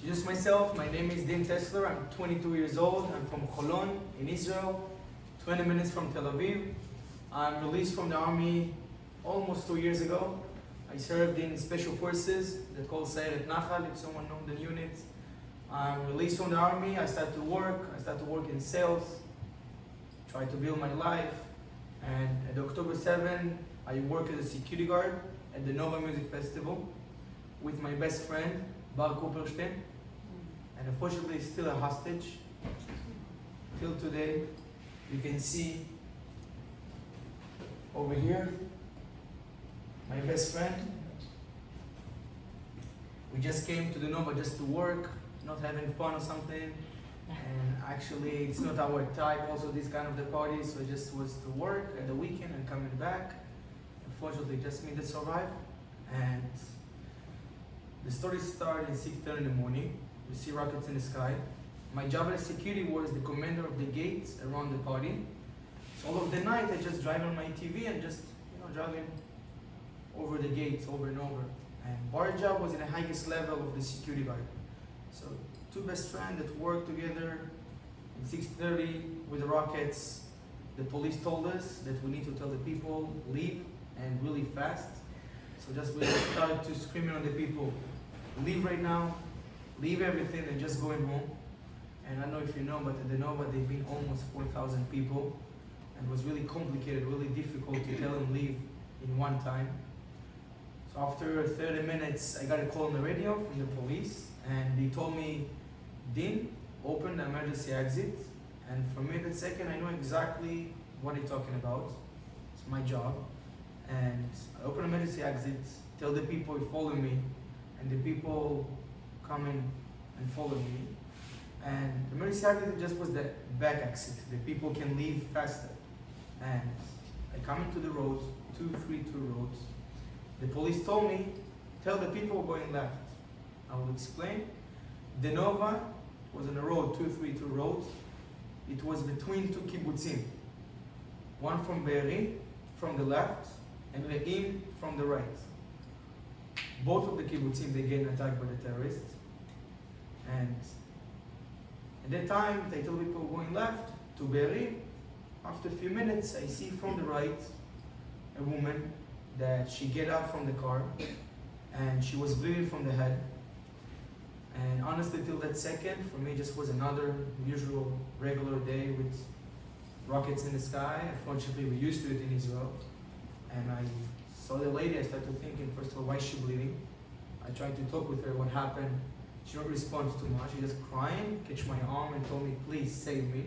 Introduce myself, my name is Dean Tesler, I'm 22 years old, I'm from Holon in Israel, 20 minutes from Tel Aviv. I'm released from the army almost 2 years ago. I served in special forces, they're called Sayeret Nachal, if someone knows the unit. I'm released from the army, I started to work in sales, try to build my life, and at October 7, I work as a security guard at the Nova Music Festival with my best friend, Bar Cooperstein, and unfortunately he's still a hostage till today. You can see over here my best friend. We just came to the Nova just to work, not having fun or something, and actually it's not our type also this kind of the party, so it just was to work at the weekend and coming back. Unfortunately just me that survived, and the story started at 6:30 in the morning. We see rockets in the sky. My job as security was the commander of the gates around the party. So all of the night I just drive on my TV and just driving over the gates over and over. And our job was in the highest level of the security guard. So two best friends that worked together at 6:30 with the rockets. The police told us that we need to tell the people leave and really fast. So just we started to screaming on the people, leave right now, leave everything and just going home. And I don't know if you know, but at the Nova they've been almost 4,000 people. And it was really complicated, really difficult to tell them leave in one time. So after 30 minutes, I got a call on the radio from the police, and they told me, Dean, open the emergency exit. And from me that second, I know exactly what they're talking about. It's my job. And I open emergency exit, tell the people to follow me, and the people come in and follow me. And the emergency exit just was the back exit. The people can leave faster. And I come into the roads, 232 roads. The police told me, tell the people going left. I will explain. The Nova was on the road, 232 roads. It was between two kibbutzim. One from Be'eri, from the left, and Re'im from the right. Both of the kibbutzim, they get attacked by the terrorists. And at that time, they told people going left to Be'eri. After a few minutes, I see from the right a woman that she get up from the car and she was bleeding from the head. And honestly, till that second, for me, just was another usual, regular day with rockets in the sky. Unfortunately, we're used to it in Israel. And I saw the lady, I started thinking, first of all, why is she bleeding? I tried to talk with her, what happened. She didn't respond too much. She just crying, catch my arm and told me, please save me.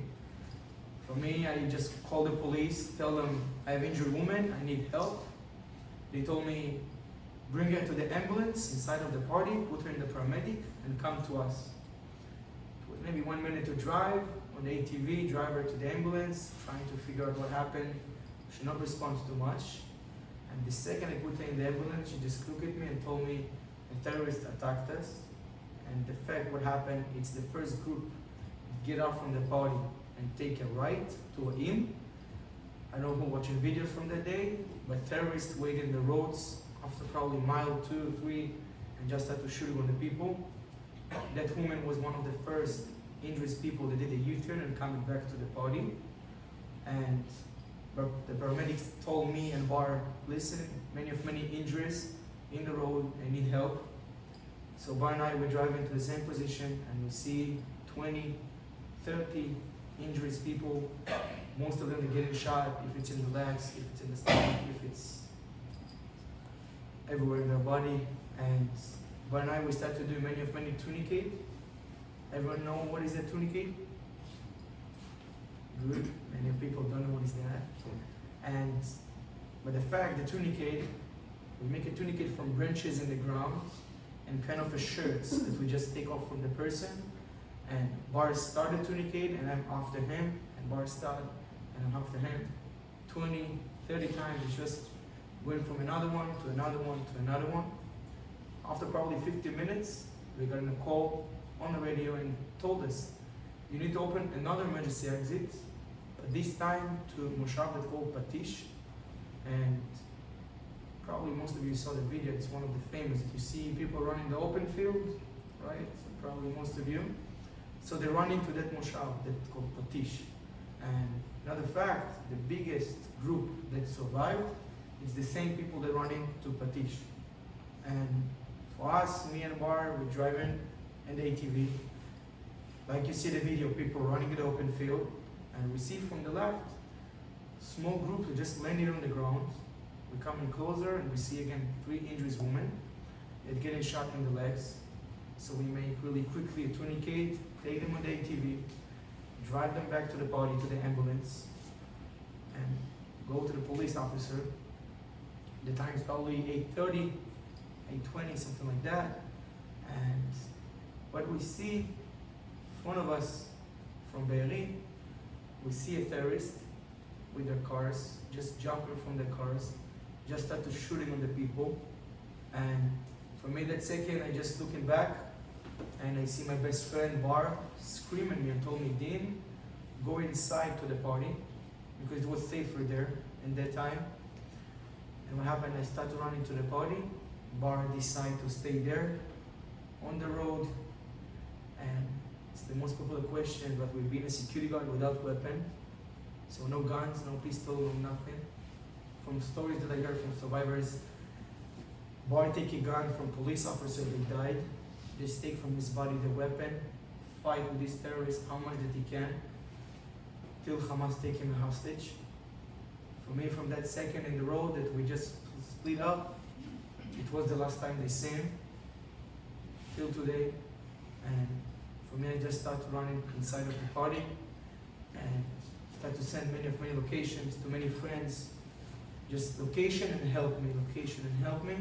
For me, I just called the police, tell them I have injured woman, I need help. They told me, bring her to the ambulance inside of the party, put her in the paramedic, and come to us. It was maybe 1 minute to drive on the ATV, drive her to the ambulance, trying to figure out what happened. She not respond too much. And the second I put her in the ambulance, she just looked at me and told me the terrorists attacked us. And the fact what happened, it's the first group that get out from the party and take a right to a inn. I don't know who watching videos from that day, but terrorists waited in the roads after probably mile 2 or 3 and just started shooting on the people. That woman was one of the first injured people that did a U-turn and coming back to the party. And the paramedics told me and Bar, listen, many injuries in the road, I need help. So Bar and I were driving to the same position and we see 20, 30 injuries people. Most of them are getting shot, if it's in the legs, if it's in the stomach, if it's everywhere in their body. And Bar and I, we start to do many tourniquet. Everyone know what is a tourniquet? Good. Many people don't know what is that. But the fact, the tourniquet, we make a tourniquet from branches in the ground and kind of a shirts that we just take off from the person. And Bar started tourniquet and I'm after him, and Bar started and I'm after him. 20, 30 times, it's just went from another one to another one to another one. After probably 50 minutes, we got a call on the radio and told us, you need to open another emergency exit, but this time to Moshav that's called Patish. And probably most of you saw the video, it's one of the famous. You see people running the open field, right? So probably probably most of you. So they run into that moshav that's called Patish. And another fact, the biggest group that survived is the same people that run into Patish. And for us, me and Bar, we're driving in the ATV. Like you see the video, people running in the open field, and we see from the left, small group that just landed on the ground. We're coming closer, and we see again 3 injured women that getting shot in the legs. So we make really quickly a tourniquet, take them on the ATV, drive them back to the party, to the ambulance, and go to the police officer. The time is probably 8:30, 8:20, something like that. And what we see in front of us from Be'eri, we see a terrorist with their cars, just jumping from the cars, just started shooting on the people. And for me that second, I just looking back, and I see my best friend Bar screaming at me and told me, Dean, go inside to the party, because it was safer there in that time. And what happened, I started running to the party. Bar decided to stay there on the road. And it's the most popular question, but we've been a security guard without weapon. So no guns, no pistol, no nothing. From stories that I heard from survivors, Bar take a gun from police officer that died, just take from his body the weapon, fight with this terrorist how much that he can, till Hamas take him a hostage. For me, from that second in the road that we just split up, it was the last time they seen him, till today. And for me, I just started running inside of the party, and started to send many locations to many friends. Just location and help me, location and help me.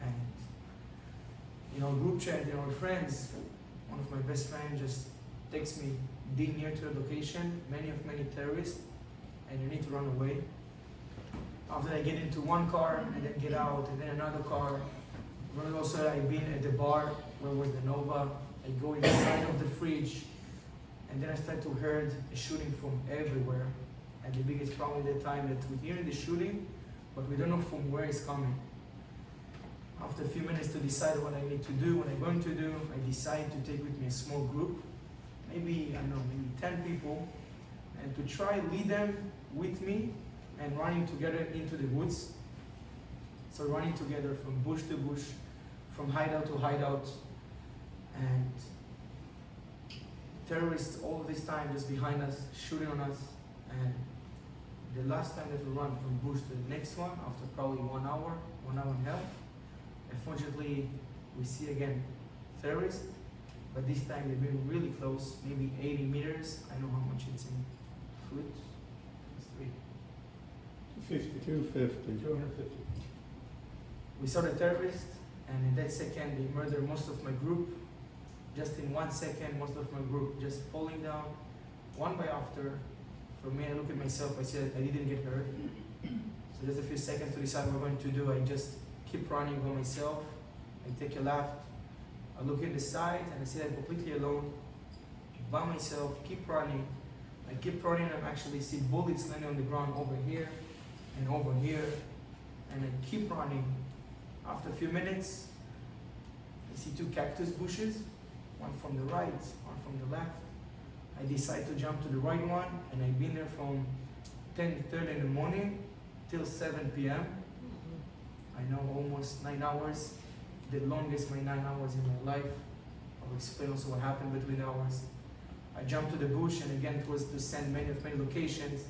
And group chat, our friends, one of my best friends just texts me, Dean, near to the location, many terrorists, and you need to run away. After I get into one car, and then get out, and then another car. Also, I've been at the bar, where was the Nova. I go inside of the fridge, and then I start to hear a shooting from everywhere. And the biggest problem at that time that we're hearing the shooting, but we don't know from where it's coming. After a few minutes to decide what I need to do, what I'm going to do, I decide to take with me a small group, maybe 10 people, and to try lead them with me and running together into the woods. So running together from bush to bush, from hideout to hideout, and terrorists all this time just behind us, shooting on us. And the last time that we run from bush to the next one, after probably 1 hour and a half, unfortunately, we see again terrorists, but this time they've been really close, maybe 80 meters. I know how much it's in foot. It's 250. We saw the terrorists, and in that second, they murdered most of my group. Just in 1 second, most of my group just falling down, one by after. For me, I look at myself, I see that I didn't get hurt. So just a few seconds to decide what I'm going to do. I just keep running by myself. I take a left. I look at the side, and I see that I'm completely alone, by myself, keep running. I keep running, and I actually see bullets landing on the ground over here and over here. And I keep running. After a few minutes, I see 2 cactus bushes, one from the right, one from the left. I decide to jump to the right one, and I've been there from 10:30 in the morning till 7 p.m. I know almost 9 hours, the longest my 9 hours in my life. I'll explain also what happened between the hours. I jumped to the bush, and again it was to send many locations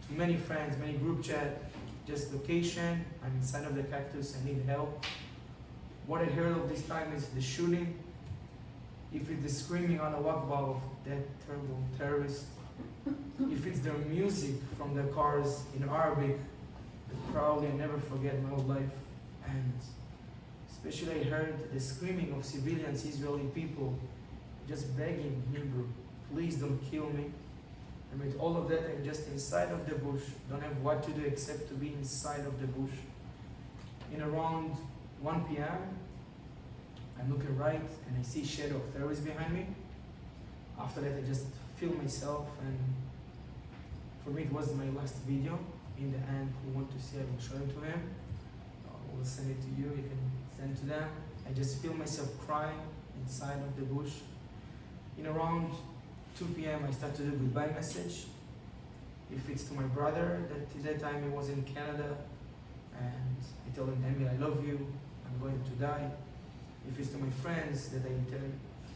to many friends, many group chat, just location. I'm inside of the cactus, I need help. What I heard of this time is the shooting. If it's the screaming on the Akbar of that terrible terrorist, if it's their music from their cars in Arabic, that probably I never forget my whole life. And especially I heard the screaming of civilians, Israeli people, just begging Hebrew, please don't kill me. And with all of that, I'm just inside of the bush, don't have what to do except to be inside of the bush. In around 1 p.m., I'm looking right, and I see shadow of terrorists behind me. After that, I just feel myself, and for me, it was my last video. In the end, who want to see, I will show it to him. I will send it to you, you can send it to them. I just feel myself crying inside of the bush. In around 2 p.m. I start to do goodbye message. If it's to my brother, that at that time he was in Canada, and I tell him, Emil, I love you, I'm going to die. If it's to my friends, that I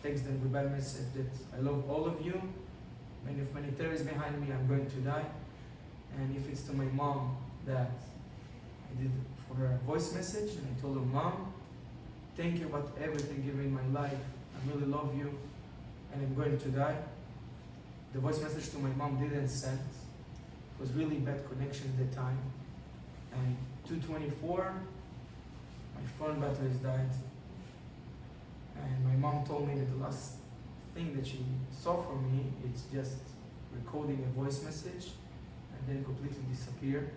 text them goodbye message that I love all of you, many terrorists behind me, I'm going to die. And if it's to my mom, that I did for her a voice message, and I told her, Mom, thank you about everything given in my life, I really love you, and I'm going to die. The voice message to my mom didn't send. It was really bad connection at the time. And 2:24, my phone batteries died. And my mom told me that the last thing that she saw from me is just recording a voice message and then completely disappear.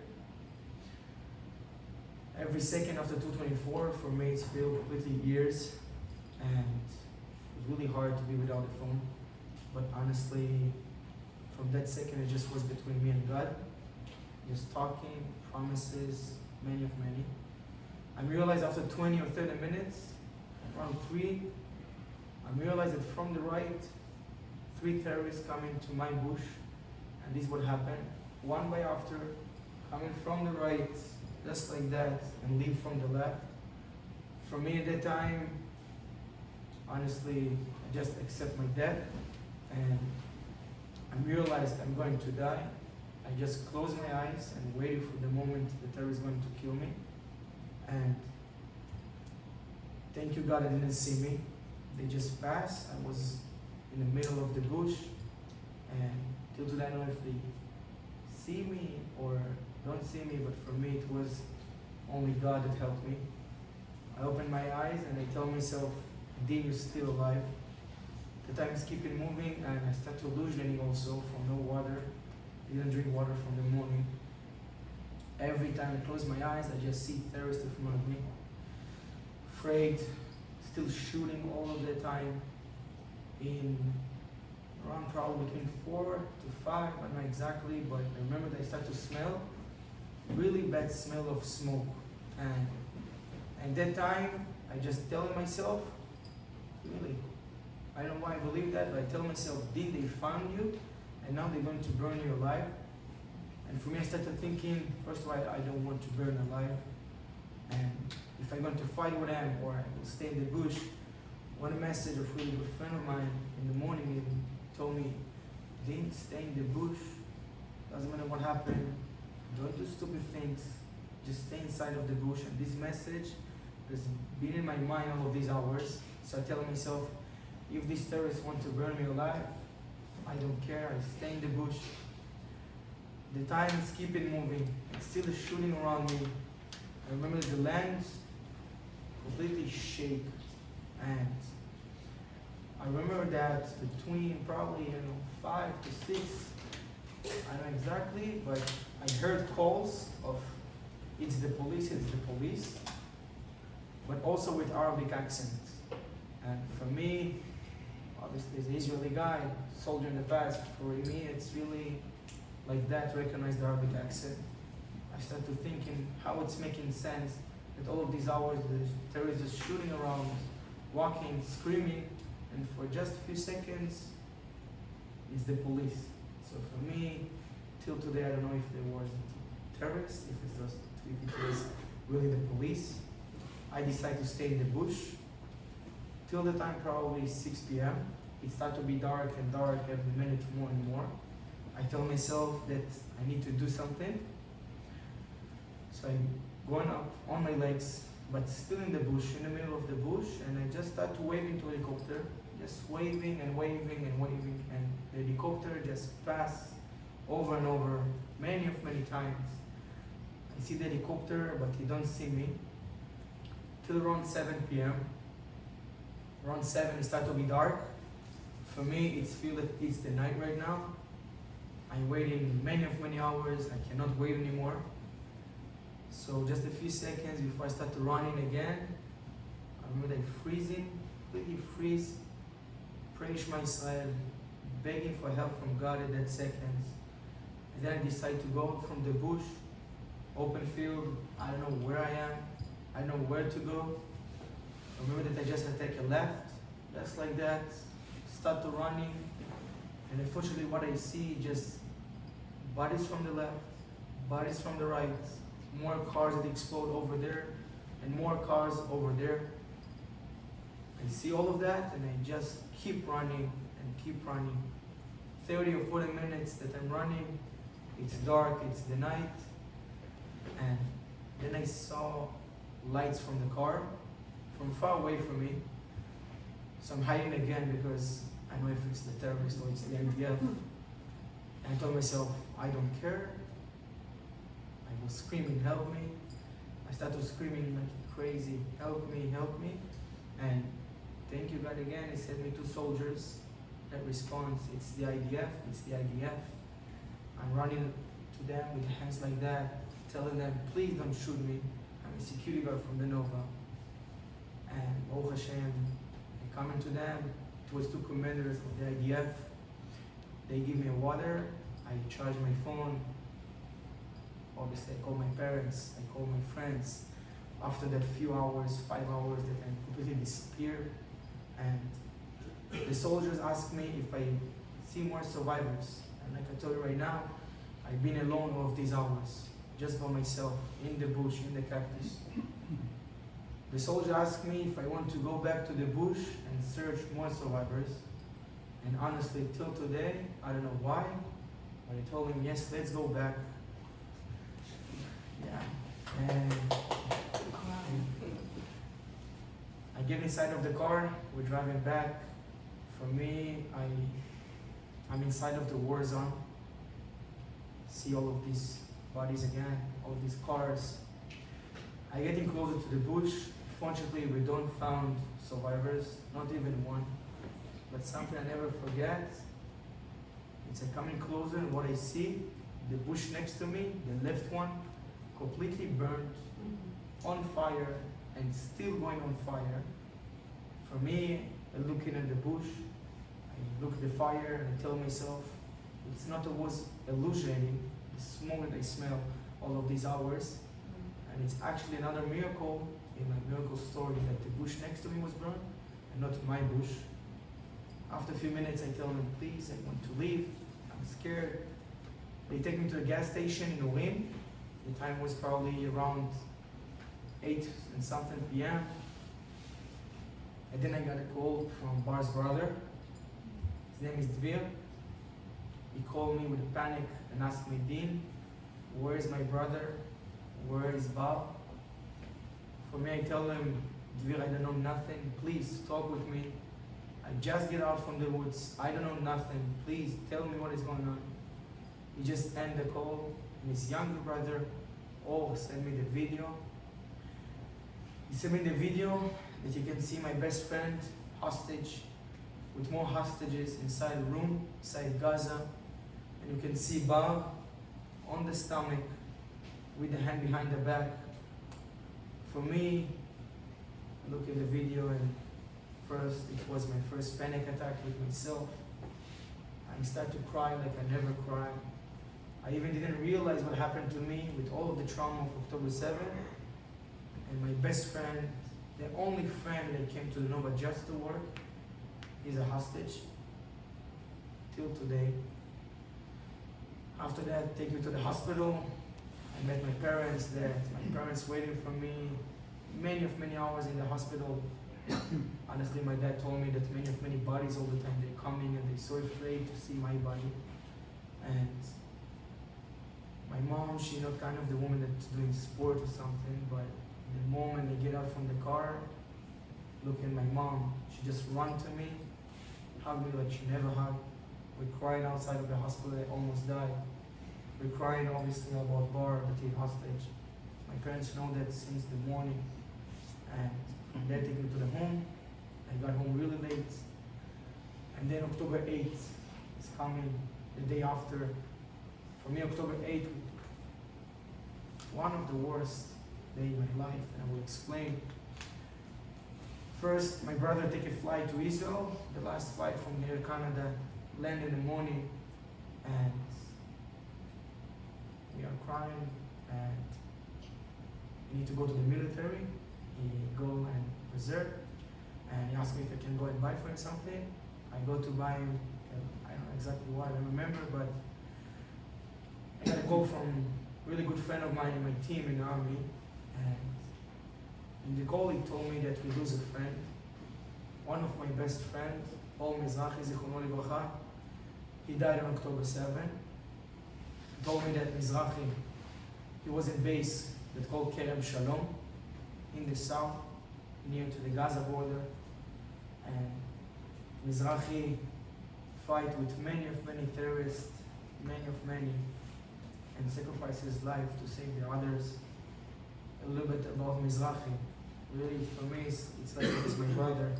Every second after 2:24 for me it's feel completely years, and it was really hard to be without a phone. But honestly, from that second it just was between me and God. Just talking, promises, many. I realized after 20 or 30 minutes, around 3, I realized that from the right, 3 terrorists coming to my bush, and this would happen, one by after, coming from the right, just like that, and leave from the left. For me at that time, honestly, I just accept my death, and I realized I'm going to die. I just closed my eyes and waited for the moment the terrorist is going to kill me. And thank you God I didn't see me. They just passed. I was in the middle of the bush, and till today I don't know if they see me or don't see me, but for me it was only God that helped me. I open my eyes and I tell myself, Dean, you're still alive. The time is keeping moving, and I start to hallucinating also from no water. I didn't drink water from the morning. Every time I close my eyes, I just see terrorists in front of me. Afraid, still shooting all of the time. In around probably between 4 to 5, I don't know exactly, but I remember that I start to smell really bad smell of smoke. And that time, I just tell myself, really, I don't know why I believe that, but I tell myself, Dean, they found you, and now they're going to burn you alive. And for me, I started thinking, first of all, I don't want to burn alive. And if I'm going to fight with them, or I will stay in the bush, one message of a really good friend of mine in the morning, he told me, Dean, stay in the bush, doesn't matter what happened, don't do stupid things, just stay inside of the bush. And this message has been in my mind all of these hours. So I tell myself, if these terrorists want to burn me alive, I don't care, I stay in the bush. The time is keeping moving, it's still shooting around me. I remember the land completely shake, and I remember that between probably 5 to 6, I don't know exactly, but I heard calls of it's the police, but also with Arabic accent. And for me, obviously as an Israeli guy, soldier in the past, for me it's really like that, recognize the Arabic accent. I start to thinking how it's making sense that all of these hours the terrorists are shooting around, walking, screaming, and for just a few seconds, it's the police. So for me, till today, I don't know if there was terrorists, if it was really the police. I decided to stay in the bush till the time probably 6 p.m. It started to be dark and dark every minute more and more. I tell myself that I need to do something. So I'm going up on my legs, but still in the bush, in the middle of the bush, and I just start to waving to a helicopter, just waving and waving and waving, and the helicopter just passed over and over many times. I see the helicopter, but he don't see me. Till around 7 p.m. Around 7, it starts to be dark. For me, it's feel that it's the night right now. I'm waiting many hours. I cannot wait anymore. So just a few seconds before I start to running again, I remember that freezing, completely freeze, praise myself, begging for help from God at that second. And then I decide to go from the bush, open field. I don't know where I am. I don't know where to go. I remember that I just had to take a left, just like that, start to running, and unfortunately what I see just bodies from the left, bodies from the right, more cars that explode over there, and more cars over there. I see all of that, and I just keep running and keep running. 30 or 40 minutes that I'm running, it's dark, it's the night, and then I saw lights from the car from far away from me. So I'm hiding again because I know if it's the terrorists or it's the IDF. And I told myself, I don't care. I was screaming, help me. I started screaming like crazy, help me, help me. And thank you God again, He sent me 2 soldiers that responds, it's the IDF, it's the IDF. I'm running to them with hands like that, telling them, please don't shoot me. I'm a security guard from the Nova. And Baruch Hashem, I come into them, it was 2 commanders of the IDF. They give me water, I charge my phone. Obviously I call my parents, I call my friends. After that few hours, 5 hours, that I completely disappeared. And the soldiers asked me if I see more survivors. And like I told you right now, I've been alone all of these hours, just by myself, in the bush, in the cactus. The soldier asked me if I want to go back to the bush and search more survivors. And honestly, till today, I don't know why, but I told him, yes, let's go back. Yeah. And I get inside of the car, we're driving back. For me, I'm inside of the war zone. See all of these bodies again, all of these cars. I getting closer to the bush. Fortunately, we don't found survivors, not even one. But something I never forget, it's coming closer, and what I see, the bush next to me, the left one, completely burned, on fire, and still going on fire. For me, looking at the bush, I look at the fire and I tell myself, it's not was hallucinating, the smoke that I smell all of these hours, and it's actually another miracle in my miracle story that the bush next to me was burned and not my bush. After a few minutes, I tell them, please, I want to leave, I'm scared. They take me to a gas station in Urim. The time was probably around 8 and something p.m. And then I got a call from Bar's brother. His name is Dvir. He called me with a panic and asked me, Dean, where is my brother? Where is Bar? For me, I tell him, Dvir, I don't know nothing. Please talk with me. I just get out from the woods. I don't know nothing. Please tell me what is going on. He just ended the call, and his younger brother, sent me the video. He sent me the video that you can see my best friend hostage with more hostages inside the room, inside Gaza. And you can see Bar on the stomach with the hand behind the back. For me, I look at the video and first, it was my first panic attack with myself. I started to cry like I never cried. I even didn't realize what happened to me with all of the trauma of October 7. And my best friend, the only friend that came to the Nova just to work, is a hostage till today. After that, take me to the hospital. I met my parents there. My parents waiting for me many hours in the hospital. Honestly, my dad told me that many bodies all the time, they're coming and they're so afraid to see my body. And my mom, she's not kind of the woman that's doing sport or something, but the moment I get out from the car, look at my mom, she just run to me, hug me like she never hugged. We cried outside of the hospital, I almost died. We cried obviously about Bar, that he hostage. My parents know that since the morning. And from there, take me to the home. I got home really late. And then October 8th is coming, the day after. For me, October 8th, one of the worst days in my life, and I will explain. First, my brother took a flight to Israel, the last flight from Air Canada, land in the morning, and we are crying, and we need to go to the military. We go and reserve, and he asked me if I can go and buy for him something. I go to buy him, I don't know exactly what, I don't remember, but I got a call from a really good friend of mine in my team in the army, and in the call he told me that we lose a friend, one of my best friends, Or Mizrahi, Zichrono Livracha. He died on October 7. He told me that Mizrahi, he was in base that called Kerem Shalom in the south, near to the Gaza border, and Mizrahi fight with many terrorists, many, and sacrifice his life to save the others. A little bit about Mizrahi. Really, for me, it's like he's my brother.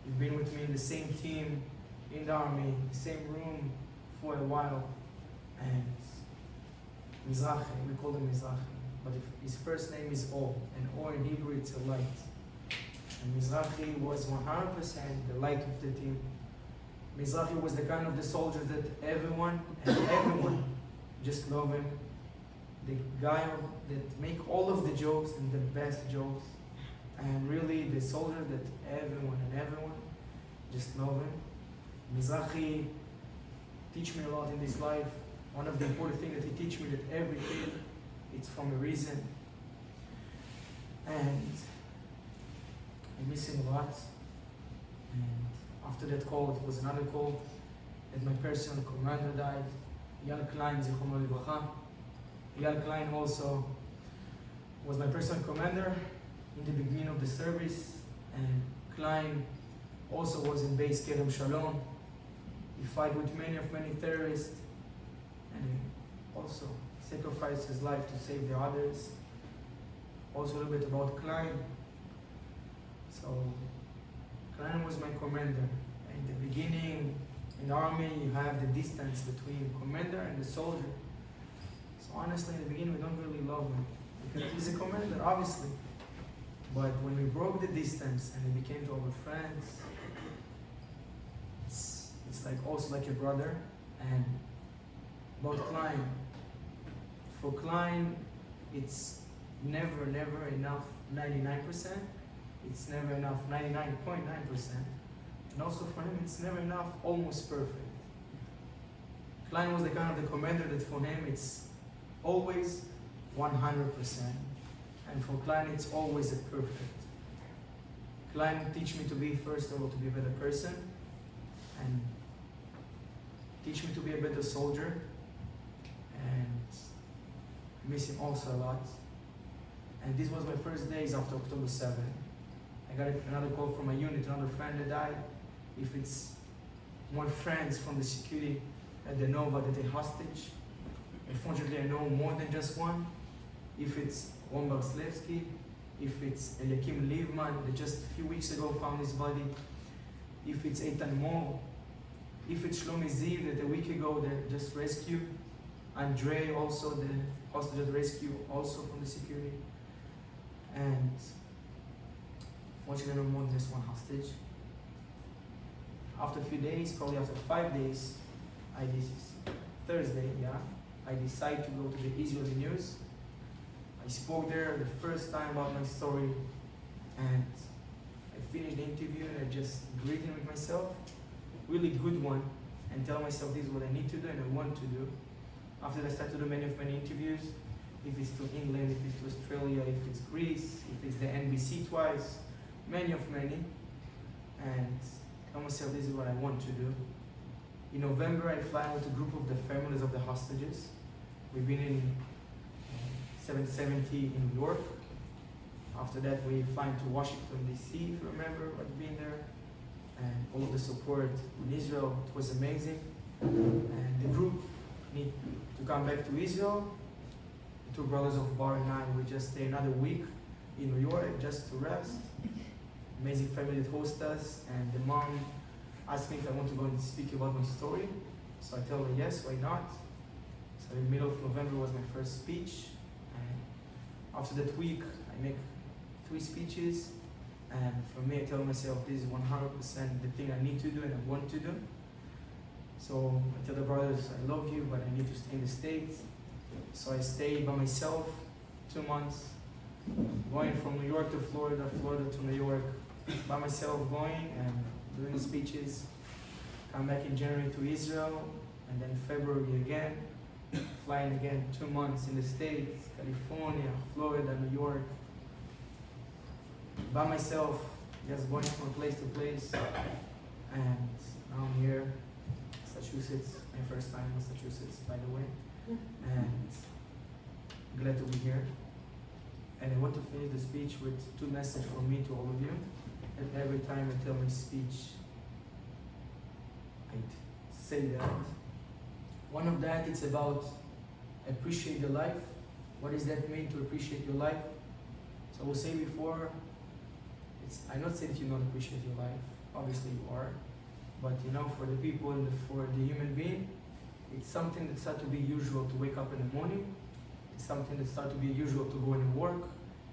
He's been with me in the same team, in the army, the same room for a while. And Mizrahi, we call him Mizrahi. But his first name is Or, and Or in Hebrew it's a light. And Mizrahi was 100% the light of the team. Mizrahi was the kind of the soldier that everyone just love him. The guy that make all of the jokes and the best jokes. And really the soldier that everyone just love him. Mizrahi teach me a lot in this life. One of the important things that he teach me that everything, it's from a reason. And I miss him a lot. And after that call, it was another call that my personal commander died. Eyal Klein, Zichrono Livracha. Eyal Klein also was my personal commander in the beginning of the service, and Klein also was in base Kerem Shalom. He fought with many terrorists, and he also sacrificed his life to save the others. Also a little bit about Klein. So Klein was my commander. In the beginning, in the army, you have the distance between commander and the soldier. So honestly, in the beginning, we don't really love him because he's a commander, obviously. But when we broke the distance and we became to our friends, it's like also like a brother. And about Klein, for Klein, it's never enough 99%. It's never enough 99.9%. And also for him, it's never enough almost perfect. Klein was the kind of the commander that for him, it's always 100%. And for Klein, it's always a perfect. Klein teach me to be, first of all, to be a better person, and teach me to be a better soldier, and I miss him also a lot. And this was my first days after October 7. I got another call from my unit, another friend that died. If it's more friends from the security at the Nova that they hostage, unfortunately I know more than just one. If it's Ron Barslevsky, if it's Eliakim Livman that just a few weeks ago found his body, if it's Eitan Mor, if it's Shlomi Ziv that a week ago they just rescued, Andre also, the hostage that rescue also from the security, and fortunately no more than just one hostage. After a few days, probably after 5 days, Thursday, I decided to go to the Israeli news. I spoke there the first time about my story, and I finished the interview and I just greeted with myself, really good one, and tell myself this is what I need to do and I want to do. After that, I started to do many interviews, if it's to England, if it's to Australia, if it's Greece, if it's the NBC twice, many, and tell myself this is what I want to do. In November, I fly with a group of the families of the hostages. We've been in 770 in New York. After that, we fly to Washington, D.C., if you remember, I've been there. And all of the support in Israel, it was amazing. And the group need to come back to Israel. The two brothers of Bar and I, we just stay another week in New York just to rest. Amazing family that host us, and the mom asked me if I want to go and speak about my story. So I tell her yes, why not? So in the middle of November was my first speech. And after that week, I make 3 speeches. And for me, I tell myself this is 100% the thing I need to do and I want to do. So I tell the brothers, I love you, but I need to stay in the States. So I stayed by myself 2 months, going from New York to Florida, Florida to New York, by myself going and doing speeches. Come back in January to Israel, and then February again, flying again 2 months in the States, California, Florida, New York. By myself, just going from place to place. And now I'm here, Massachusetts, my first time in Massachusetts, by the way. And glad to be here. And I want to finish the speech with 2 messages from me to all of you. And every time I tell my speech, I say that. One of that, it's about appreciate the life. What does that mean to appreciate your life? So I will say before, I'm not saying that you don't appreciate your life. Obviously you are. But you know, for the people and for the human being, it's something that starts to be usual to wake up in the morning. It's something that starts to be usual to go and work.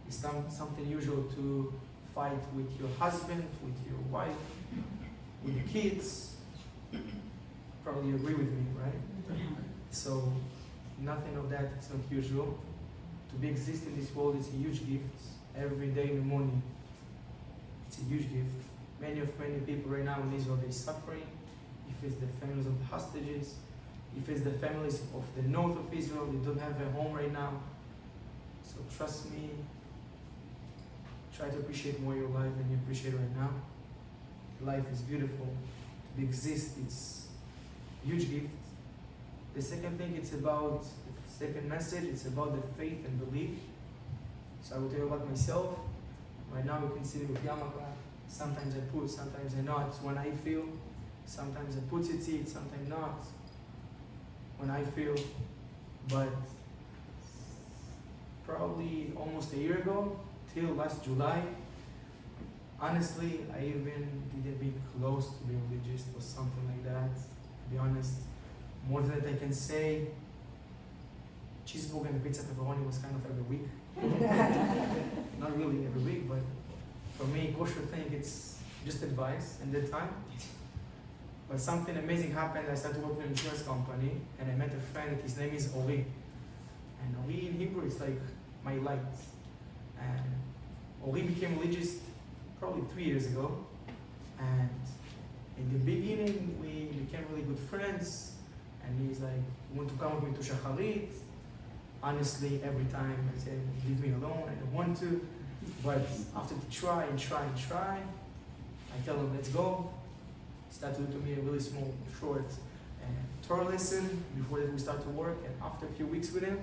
It's something usual to fight with your husband, with your wife, with the kids. Probably agree with me, right? So nothing of that is not usual. To be exist in this world is a huge gift. Every day in the morning, it's a huge gift. Many people right now in Israel, they're suffering. If it's the families of the hostages, if it's the families of the north of Israel, they don't have a home right now. So trust me, try to appreciate more your life than you appreciate right now. Life is beautiful. To exist, it's a huge gift. The second thing, it's about, the second message, it's about the faith and belief. So I will tell you about myself. Right now we can see with yarmulke. Sometimes I put, sometimes I not. When I feel, sometimes I put tzitzit, sometimes not. When I feel, but probably almost a year ago, till last July, honestly, I even didn't be close to being religious or something like that. To be honest, more than that I can say, cheeseburger and pizza pepperoni was kind of every week. Not really every week, but for me, kosher thing, it's just advice in that time. But something amazing happened. I started working in an insurance company, and I met a friend. His name is Ori. And Ori in Hebrew is like my light. And Ori became religious probably 3 years ago. And in the beginning, we became really good friends. And he's like, you want to come with me to Shacharit? Honestly, every time I said, leave me alone, I don't want to. But after try, I tell him, let's go. He started to do to me a really small, short Torah lesson before we start to work. And after a few weeks with him,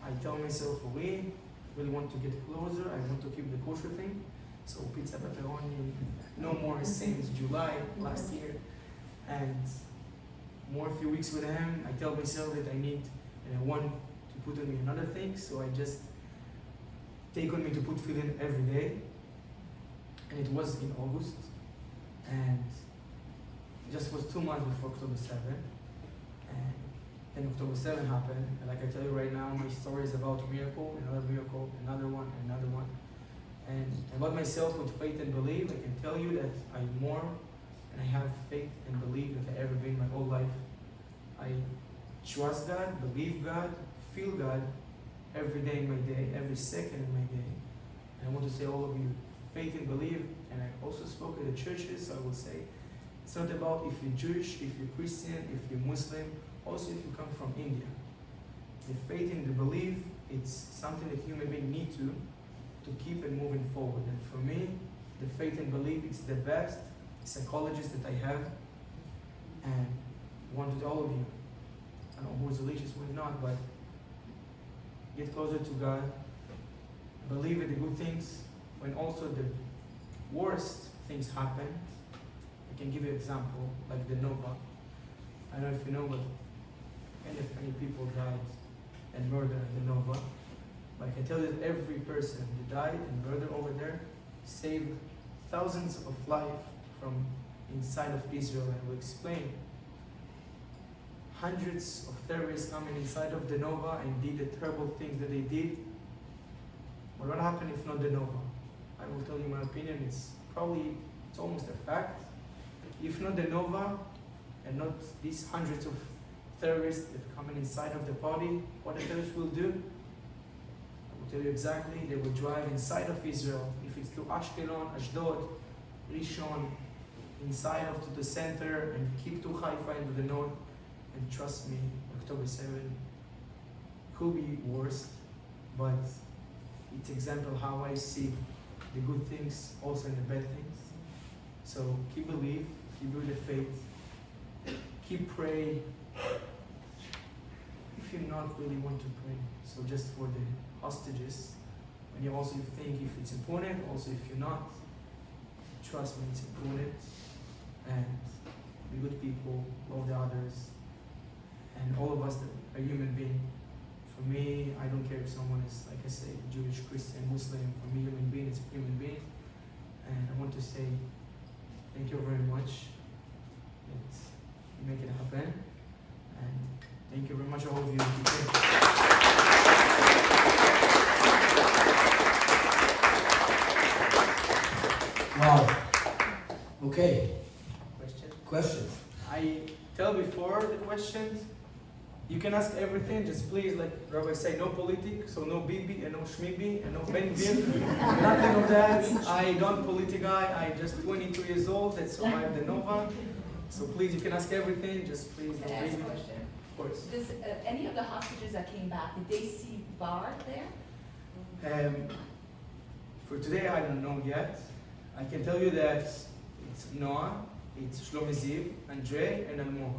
I tell myself, we really want to get closer. I want to keep the kosher thing. So pizza, pepperoni, no more since July last year. And more a few weeks with him, I tell myself that I need and I want to put on me another thing. So I just take on me to put tefillin every day. And it was in August. And it just was 2 months before October 7. And then October 7 happened. And like I tell you right now, my story is about miracle, another one. And about myself with faith and belief, I can tell you that I'm more and I have faith and belief that I ever been my whole life. I trust God, believe God, feel God every day in my day, every second in my day. And I want to say all of you, faith and belief, and I also spoke at the churches, so I will say, it's not about if you're Jewish, if you're Christian, if you're Muslim, also if you come from India. The faith and the belief, it's something that human beings need to keep and moving forward. And for me, the faith and belief, it's the best psychologist that I have. And I want to tell all of you, I don't know who's religious, who's not, but get closer to God, believe in the good things, when also the worst things happen. I can give you an example, like the Nova. I don't know if you know, but many people died and murdered at the Nova. But I can tell you that every person that died and murdered over there saved thousands of lives from inside of Israel. And I will explain. Hundreds of terrorists coming inside of the Nova and did the terrible things that they did. But what happened if not the Nova? I will tell you my opinion. It's almost a fact. If not the Nova and not these hundreds of terrorists that come inside of the party, what the terrorists will do? I will tell you exactly. They will drive inside of Israel. If it's to Ashkelon, Ashdod, Rishon inside of to the center and keep to Haifa into the north. And trust me, October 7 could be worse, but it's example how I see the good things also in the bad things. So keep believe, keep with the faith, keep pray. If you not really want to pray, so just for the hostages, and you also think if it's important, also if you're not, trust me, it's important. And be good people, love the others, and all of us that are human being. For me, I don't care if someone is, like I say, Jewish, Christian, Muslim. For me, human being is a human being. And I want to say thank you very much that you make it happen. And thank you very much, all of you. Wow. Okay. Questions? I tell before the questions, you can ask everything, just please, like Rabbi say, no politics, so no Bibi and no Shmibi and no Ben Gvir, nothing of that. I don't politicize, I just 22 years old that survived the Nova. So please, you can ask everything, just please. Can I ask a question? Of course. Does any of the hostages that came back, did they see Bar there? For today, I don't know yet. I can tell you that it's Noah, it's Shlomi Ziv, Andre, and Almog.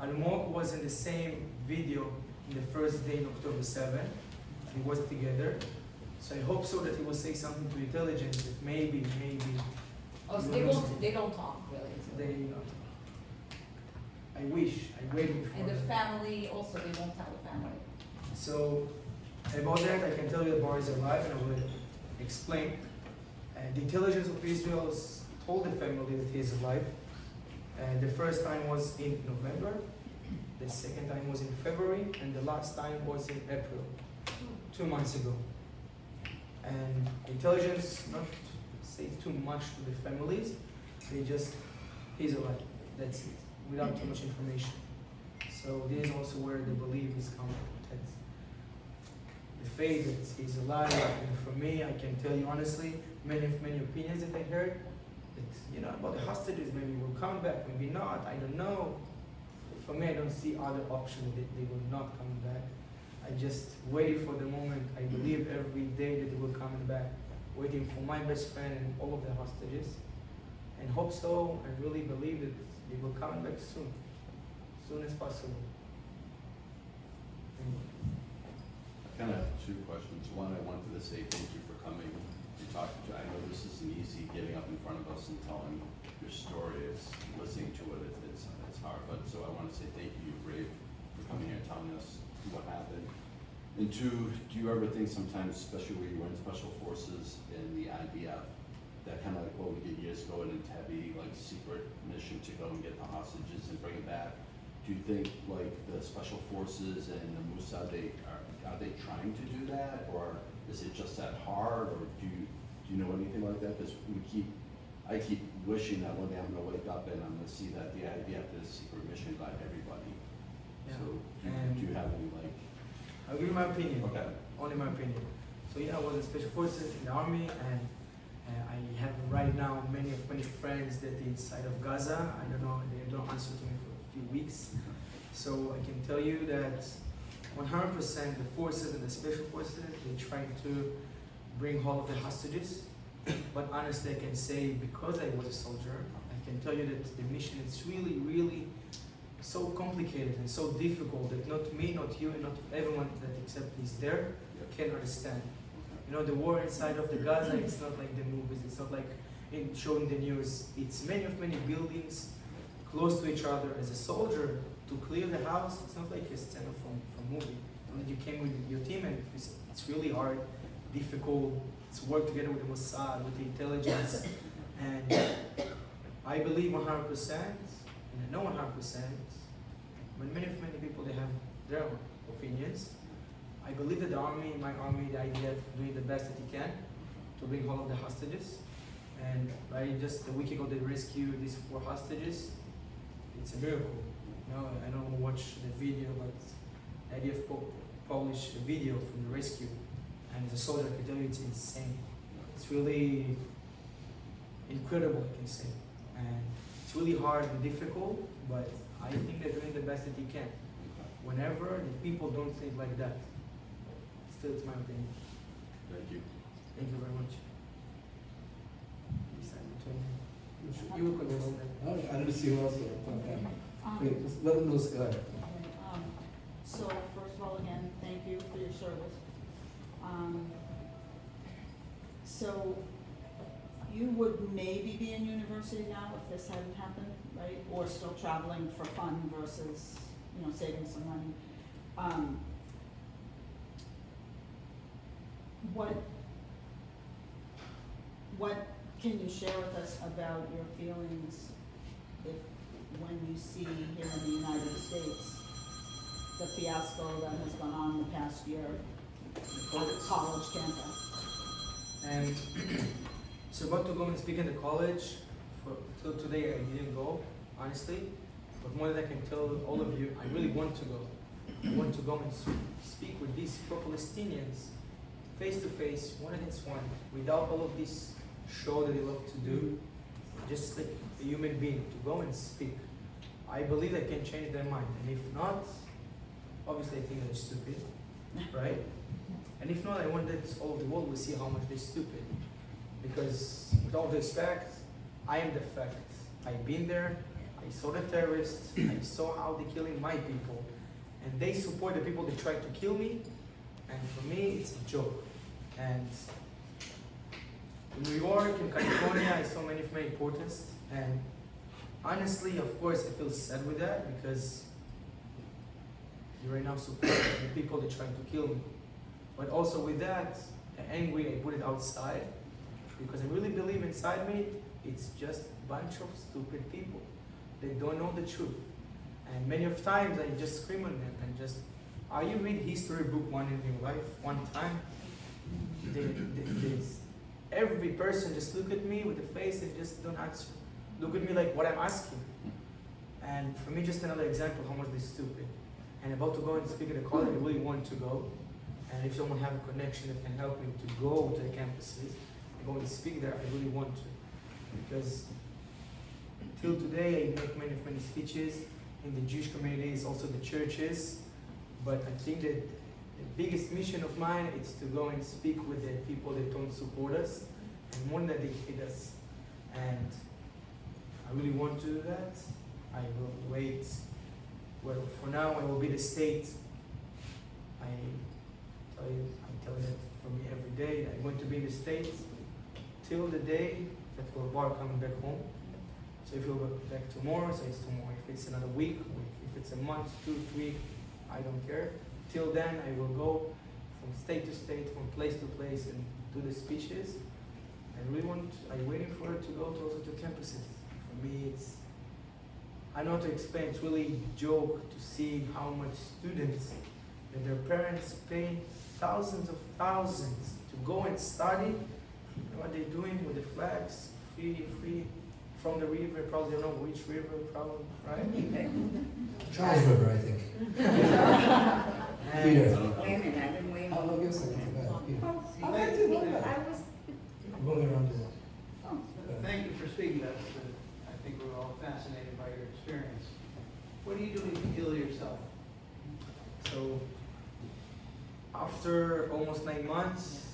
Almog was in the same video in the first day in October 7. He was together. So I hope so that he will say something to intelligence that maybe. Oh, so they don't talk really. They, I wish, I waited for And the them. family also, they won't tell the family. So about that, I can tell you that Bar is alive, and I will explain. The intelligence of Israel told the family that he is alive. The first time was in November, the second time was in February, and the last time was in April, 2 months ago. And intelligence not say too much to the families, they just, he's alive, that's it, without too much information. So this is also where the belief is coming. That's the faith that he's alive, and for me, I can tell you honestly, many opinions that I heard, that, about the hostages, maybe will come back, maybe not, I don't know. For me, I don't see other options that they will not come back. I just waited for the moment. I believe every day that they will come back, waiting for my best friend and all of the hostages. And hope so, and really believe that they will come back soon as possible. Thank you. I kind of have two questions. One, I wanted to say thank you for coming. I know this isn't easy getting up in front of us and telling your story. It's listening to it. It's hard. But so I want to say thank you. You're brave for coming here and telling us what happened. And two, do you ever think sometimes, especially when you were in special forces in the IDF, that kind of like what we did years ago in Entebbe, like secret mission to go and get the hostages and bring it back? Do you think like the special forces and the Mossad, are they trying to do that, or is it just that hard, or do you know anything like that? Because I keep wishing that one day I'm gonna wake up and I'm gonna see that the IDF did a secret mission by everybody. Yeah. So do you have any like? I'll give you my opinion. Okay. Only my opinion. So I was in special forces in the army, and I have right now many friends that inside of Gaza. I don't know, they don't answer to me for a few weeks. So I can tell you that 100% the forces and the special forces, they try to bring all of the hostages. But honestly, I can say, because I was a soldier, I can tell you that the mission is really so complicated and so difficult that not me, not you, and not everyone that except is there can understand. The war inside of the Gaza, it's not like the movies, it's not like in showing the news. It's many buildings close to each other. As a soldier, to clear the house, it's not like a scene from movie. You came with your team, and it's really hard, difficult. It's work together with the Mossad, with the intelligence, and I believe 100%, and I know 100%, but many people, they have their own opinions. I believe that my army, the IDF, doing the best that he can to bring all of the hostages. And just a week ago, they rescued these 4 hostages. It's a miracle. I don't watch the video, but IDF published a video from the rescue. And as a soldier, I can tell you it's insane. It's really incredible, I can say. And it's really hard and difficult, but I think they're doing the best that they can. Okay. Whenever the people don't think like that, still it's my opinion. Thank you. Thank you very much. You will control that. I don't see who else here. Okay. Um, Wait, just let them know, go ahead. So first of all, again, thank you for your service. So you would maybe be in university now if this hadn't happened, right? Or still traveling for fun versus, saving some money. What can you share with us about your feelings when you see here in the United States the fiasco that has gone on the past year at the college campus? And so about to go and speak in the college. Till today I didn't go, honestly. But more than I can tell all of you, I really want to go. I want to go and speak with these pro-Palestinians face to face, one against one, without all of this show that they love to do. Just like a human being, to go and speak. I believe I can change their mind. And if not, obviously I think they're stupid, right? And if not, I want that all of the world will see how much they're stupid. Because with all due respect, I am the fact. I've been there, I saw the terrorists, I saw how they're killing my people. And they support the people that try to kill me. And for me, it's a joke. And in New York, in California, I saw many protests. And honestly, of course, I feel sad with that because you right now support the people that trying to kill me. But also with that, angry, I put it outside because I really believe inside me, it's just a bunch of stupid people. They don't know the truth. And many of times I just scream on them and just, are you read history book one in your life, one time? Every person just look at me with a face and just don't answer. Look at me like what I'm asking. And for me, just another example how much they're stupid. And about to go and speak at the college, I really want to go. And if someone have a connection that can help me to go to the campuses and go and speak there, I really want to. Because till today, I make many speeches in the Jewish communities, also the churches. But I think that the biggest mission of mine is to go and speak with the people that don't support us and more than they hate us. And I really want to do that. I will wait. Well, for now, I will be the state. I tell you that for me every day. I'm going to be in the state till the day that we're about coming back home. So if you'll go back tomorrow, so it's tomorrow. If it's another week, if it's a month, 2, 3, I don't care. Till then, I will go from state to state, from place to place, and do the speeches. I'm waiting for it to go to also to campuses. For me, I know how to explain. It's really a joke to see how much students and their parents pay thousands of thousands to go and study. You know what they're doing with the flags, free from the river. Probably don't know which river, probably, right? Charles River, I think. And Peter. Wait a minute, I've been waiting. I'll give a second. Go ahead, Peter. Oh, that's okay, but I was, I'm going around the oh, Thank you for speaking to us. I think we're all fascinated by your experience. What are you doing to heal yourself? So after almost 9 months,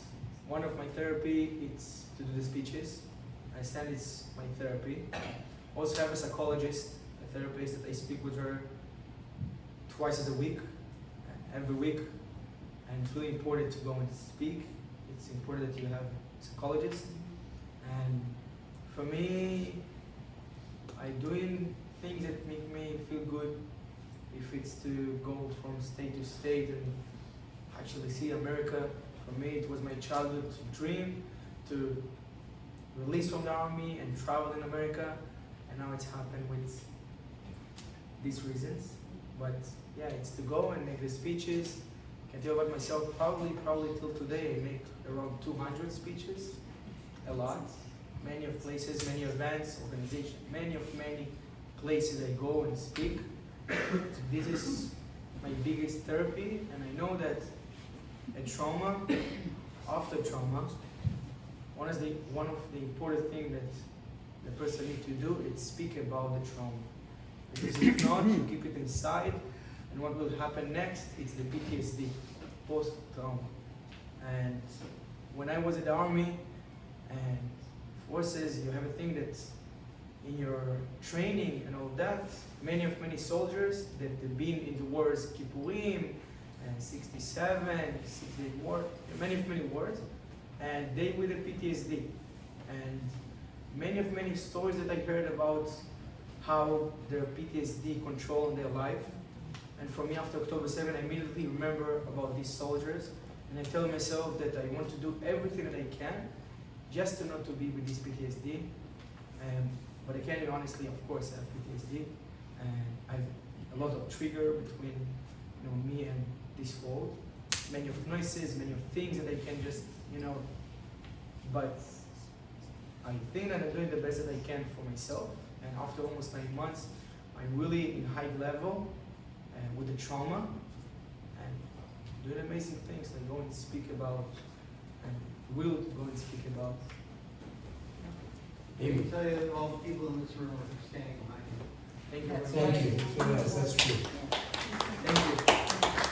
one of my therapy is to do the speeches. I understand it's my therapy. Also have a psychologist, a therapist that I speak with her twice a week, every week. And it's really important to go and speak. It's important that you have a psychologist. And for me, I'm doing things that make me feel good. If it's to go from state to state and actually see America, for me it was my childhood dream to release from the army and travel in America, and now it's happened with these reasons. But yeah, it's to go and make the speeches. I can tell about myself, probably till today I make around 200 speeches, a lot. Many of places, many events, organizations, many places I go and speak. This is my biggest therapy, and I know that a trauma, after trauma, one of the important things that the person need to do is speak about the trauma. Because if not, you keep it inside, and what will happen next? It's the PTSD, post-trauma. And when I was in the army and forces, you have a thing that in your training and all that, many soldiers that have been in the wars, Kippurim, and 67, 68 war, many wars, and they with the PTSD. And many stories that I heard about how their PTSD controlled their life. And for me, after October 7, I immediately remember about these soldiers, and I tell myself that I want to do everything that I can just to not to be with this PTSD. But I can honestly, of course, have PTSD, and I have a lot of trigger between me and this world. Many of noises, many of things that I can just, but I think that I'm doing the best that I can for myself. And after almost 9 months, I'm really in high level with the trauma and doing amazing things like go and speak about and will go and speak about. I can tell you that all the people in this room are standing behind you. Thank you That's very much. Thank you. Yes, that's true. Thank you.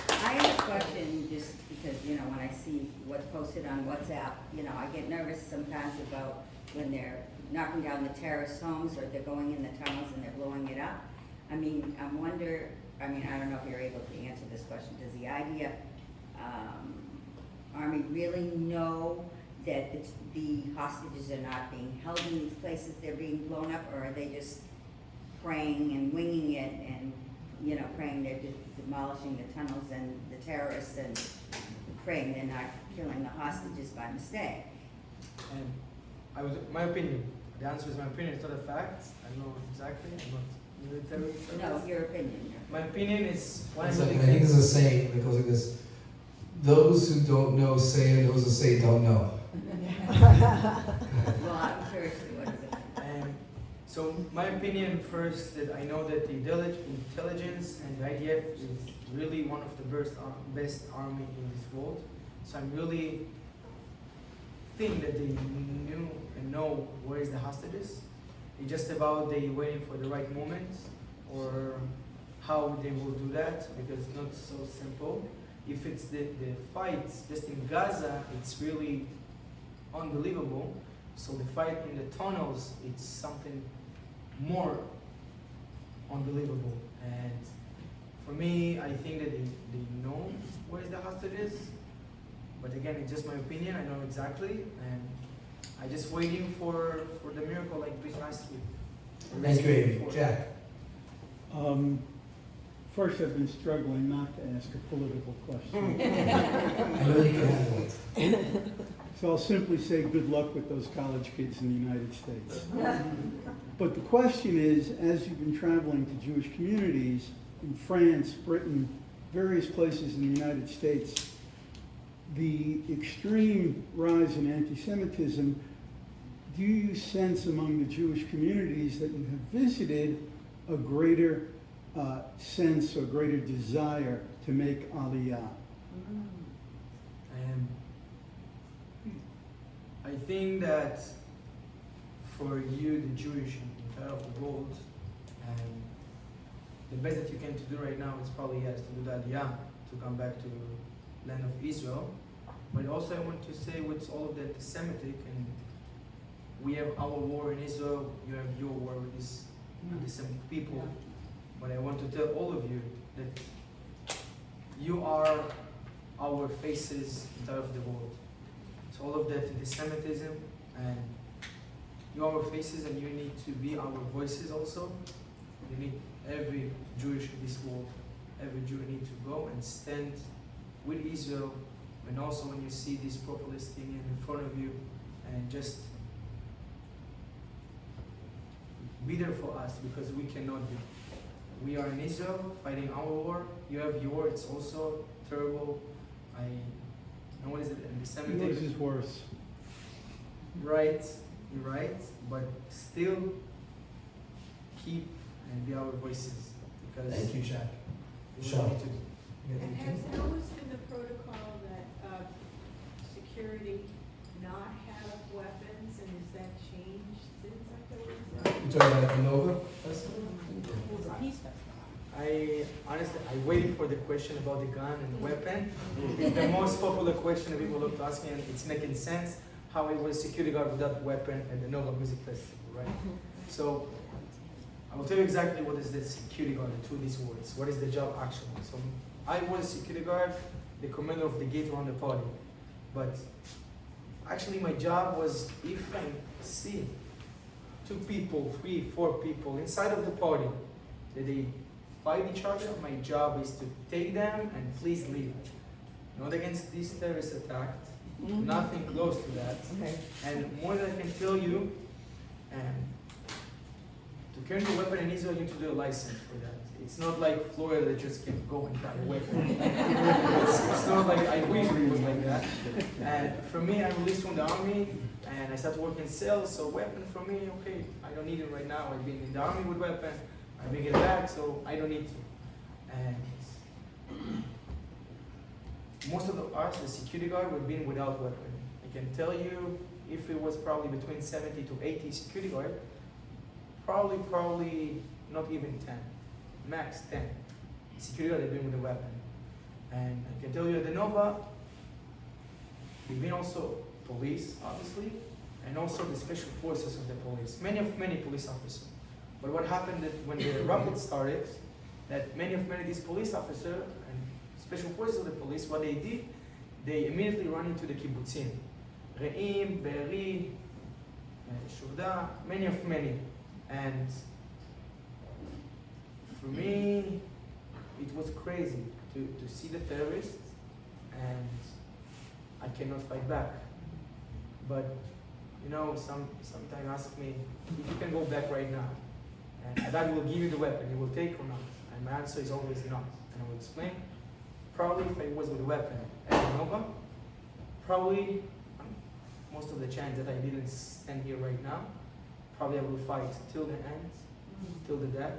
I have a question, just because, when I see what's posted on WhatsApp, I get nervous sometimes about when they're knocking down the terrace homes or they're going in the tunnels and they're blowing it up. I don't know if you're able to answer this question. Does the Army really know that the hostages are not being held in these places, they're being blown up, or are they just praying and winging it and, praying they're demolishing the tunnels and the terrorists and praying they're not killing the hostages by mistake? And my opinion. The answer is my opinion. It's not a fact. I know exactly. I'm not military. No, your opinion. My opinion is one It's of like, the I think things. there's a saying that goes like this: those who don't know say, and those who say don't know. Well, I'm curious, what is it? So my opinion first, that I know that the intelligence and the IDF is really one of the best army in this world. So I'm really think that they knew and know where is the hostages. It's just about they waiting for the right moment or how they will do that, because it's not so simple. If it's the fights just in Gaza, it's really unbelievable. So the fight in the tunnels, it's something more unbelievable. And for me, I think that they know where the hostages. But again, it's just my opinion. I know exactly, and I just waiting for the miracle like this last week. Thank you, Amy. Jack. First, I've been struggling not to ask a political question. I know you can handle it. So I'll simply say good luck with those college kids in the United States. But the question is, as you've been traveling to Jewish communities in France, Britain, various places in the United States, the extreme rise in anti-Semitism, do you sense among the Jewish communities that you have visited a greater sense or greater desire to make Aliyah? I think that for you, the Jewish entire of the world, the best that you can to do right now is probably to do the Aliyah, to come back to land of Israel. But also I want to say with all of the anti-Semitic, and we have our war in Israel, you have your war with these anti-Semitic people. But I want to tell all of you that you are our faces entire of the world. So all of that anti-Semitism, and you are our faces, and you need to be our voices also. You need every Jewish in this world, every Jew need to go and stand with Israel, and also when you see this populist thing in front of you, and just be there for us, because we cannot be. We are in Israel fighting our war. You have your, it's also terrible. What is it? Anti-Semitic. Yours is worse. Right, you're right, but still keep and be our voices, because Thank you, Jack. we Michelle. need to. You got anything? Has always been the protocol that security not have weapons, and has that changed since October? You talking about the Nova? I honestly, I waited for the question about the gun and the weapon. It's the most popular question that people love to ask me, and it's making sense how I was security guard without weapon at the Nova Music Festival, right? So I will tell you exactly what is the security guard to these words. What is the job actually? So I was security guard, the commander of the gate around the party. But actually my job was, if I see 2 people, 3, 4 people inside of the party, that they fight each other, my job is to take them and please leave. Not against this terrorist attack, nothing close to that. Okay. And more than I can tell you, to carry a weapon in Israel, you need to do a license for that. It's not like Florida that just can go and buy a weapon. it's not like I wish it was like that. And for me, I released from the army and I started working in sales, so weapon for me, okay, I don't need it right now. I've been in the army with weapon, I bring it back, so I don't need to. And most of us, the security guard, we've been without weapon. I can tell you, if it was probably between 70 to 80 security guard, probably not even 10, max 10 security guard have been with a weapon. And I can tell you at the Nova, we've been also police, obviously, and also the special forces of the police, many police officers. But what happened that when the rocket started, that many of these police officers and special forces of the police, what they did, they immediately run into the kibbutzim. Re'im, Be'eri, Shuvda, many. And for me, it was crazy to see the terrorists, and I cannot fight back. But you know, sometimes ask me if you can go back right now, and God will give you the weapon, you will take or not. And my answer is always not. And I will explain. Probably if I was with a weapon at Nova, probably most of the chance that I didn't stand here right now, probably I will fight till the end, till the death.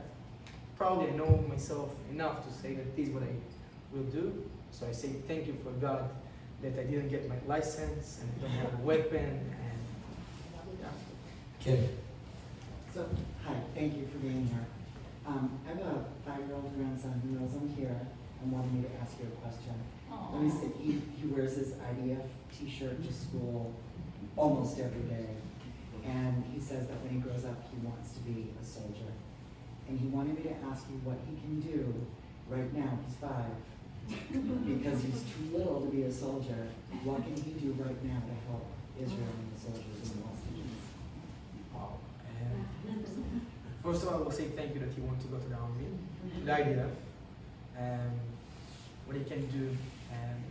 Probably I know myself enough to say that this is what I will do. So I say thank you for God that I didn't get my license and I don't have a weapon, and yeah. Kim. So, hi, thank you for being here. I have a 5-year-old grandson who knows I'm here and wanted me to ask you a question. Let me say, he wears his IDF t-shirt to school almost every day. And he says that when he grows up, he wants to be a soldier. And he wanted me to ask you what he can do right now, he's 5, because he's too little to be a soldier. What can he do right now to help Israel and the soldiers in the hostages? Wow. First of all, I will say thank you that you want to go to the army, the IDF, and what he can do. And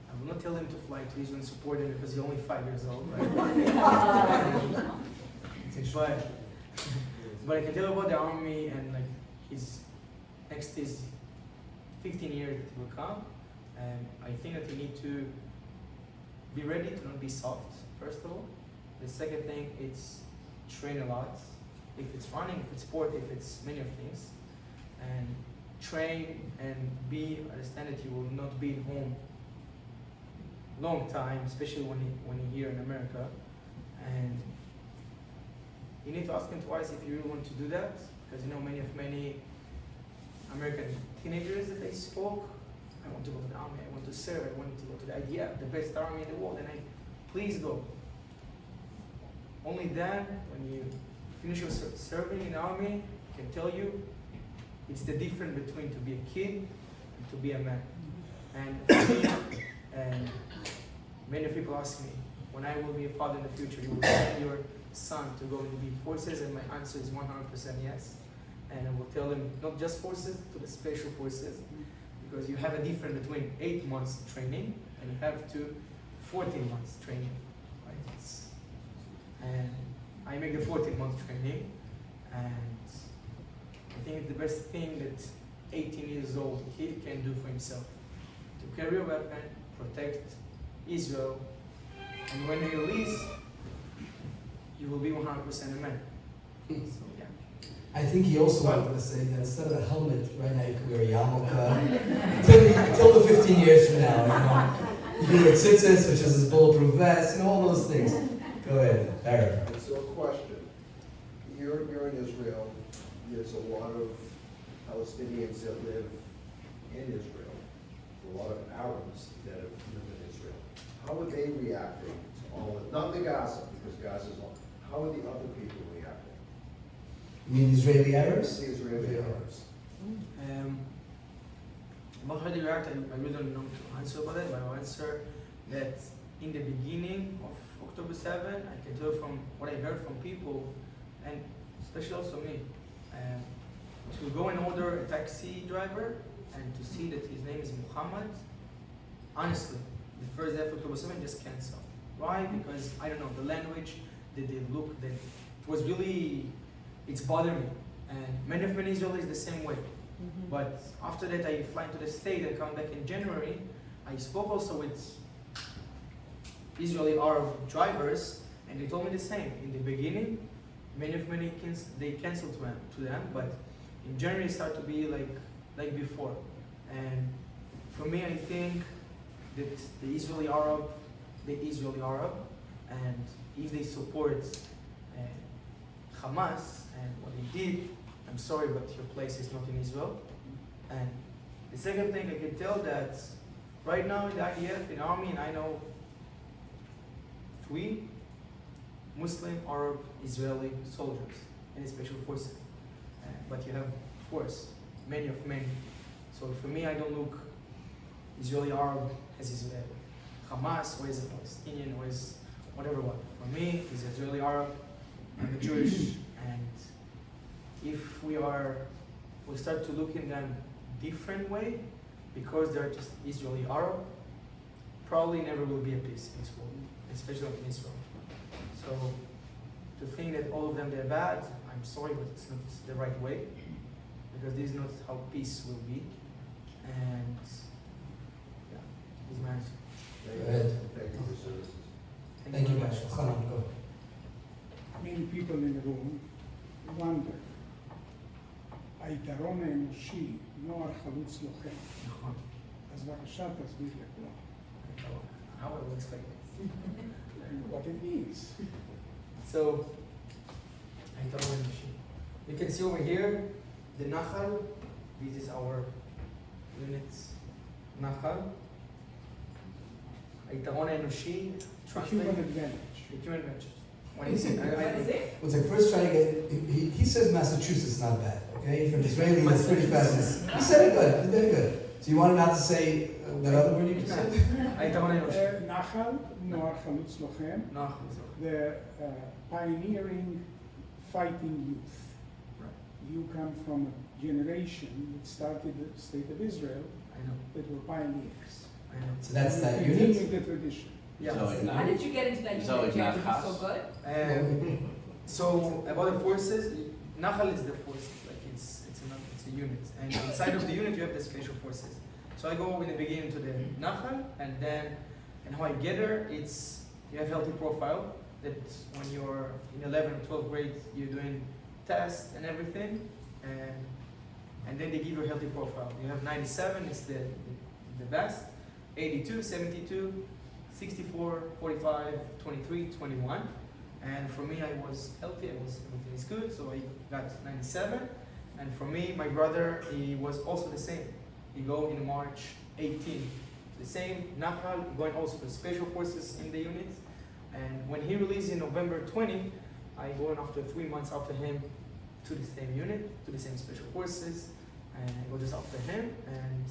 I will not tell him to fly to Israel and support him because he's only 5 years old, right? but I can tell about the army, and like his next is 15 years that he will come, and I think that you need to be ready to not be soft, first of all. The second thing, it's train a lot. If it's running, if it's sport, if it's many of things, and train and understand that you will not be home long time, especially when you're here in America, and you need to ask him twice if you really want to do that, because you know many American teenagers that they spoke, I want to go to the army, I want to serve, I want to go to the IDF, the best army in the world, and please go. Only then, when you finish your serving in the army, I can tell you, it's the difference between to be a kid and to be a man. And for me, and many people ask me, when I will be a father in the future, you will send your son to go into the forces, and my answer is 100% yes. And I will tell him not just forces, to the special forces, because you have a difference between 8 months training and you have to 14 months training, right? And I make the 14 month training, and I think it's the best thing that 18 years old kid can do for himself, to carry a weapon, protect Israel, and when he release, you will be 100% a man. So yeah. I think he also wanted to say that instead of a helmet, right now you can wear a yarmulke. Until the 15 years from now, you know. You wear tzitzis, which is his bulletproof vest, and all those things. Go ahead, Aaron. All right, so a question. You're in Israel, there's a lot of Palestinians that live in Israel, a lot of Arabs that have lived in Israel. How are they reacting to all of, not the Gaza, because Gaza's on, how are the other people reacting? You mean Israeli Arabs? The Israeli Arabs. About how they react, I really don't know to answer about that, but I'll answer that in the beginning of October 7, I can tell from what I heard from people, and especially also me, to go and order a taxi driver and to see that his name is Muhammad, honestly, the first day of October 7 just cancel. Why? Because, I don't know, the language, the look, that it was really, it's bothering me. And many of Israelis the same way. But after that, I fly to the state. I come back in January. I spoke also with Israeli Arab drivers, and they told me the same. In the beginning, many they canceled to them, but in January it started to be like before. And for me, I think that the Israeli Arab, and if they support Hamas and what they did, I'm sorry, but your place is not in Israel. And the second thing, I can tell that right now in the IDF, in army, and I know 3 Muslim, Arab, Israeli soldiers in the special forces. But you have, of course, many. So for me, I don't look Israeli Arab as Israeli. Hamas, or is a Palestinian, or is whatever one. For me, it's Israeli Arab, I'm a Jewish, and if we start to look in them different way, because they're just Israeli Arab, probably never will be a peace in this world, especially in Israel. So to think that all of them they're bad, I'm sorry, but it's not the right way, because this is not how peace will be. And yeah, this is my answer. Go ahead. Thank you for services. Thank you very much. Hanan, go. Many people in the room wonder, היתרון האנושי, נוער חלוץ לוחם. נכון. אז בבקשה תסביר לכולם. How I will explain this. What it means. So, you can see over here the Nahal. This is our units Nahal. היתרון האנושי, The human advantage. the human advantage. When you say, What is it? What's like first trying to get, he says Massachusetts not bad, okay? For an Israeli, that's pretty fast. He said it good, he did it good. So you wanted not to say that other word you just said? היתרון האנושי. נחל, נוער חלוץ לוחם. Nahal. The pioneering fighting youth. You come from a generation that started the state of Israel I know. that were pioneers. I know. So that's that You unit? continue the tradition. Yeah. So like How did you get into that Is that like unit? Jared? Nachas? So good? So about the forces, Nahal is the forces, like it's a unit, and inside of the unit you have the special forces. So I go in the beginning to the Nahal, and how I get there, it's you have healthy profile that when you're in 11 or 12th grade you're doing tests and everything, and then they give you a healthy profile. You have 97, it's the best, 82, 72. 64, 45, 23, 21. And for me, I was healthy, everything is good, so I got 97. And for me, my brother, he was also the same. He go in March 18. The same, Nahal, going also to special forces in the unit. And when he released in November 20, I go in after 3 months after him to the same unit, to the same special forces. And I go just after him. And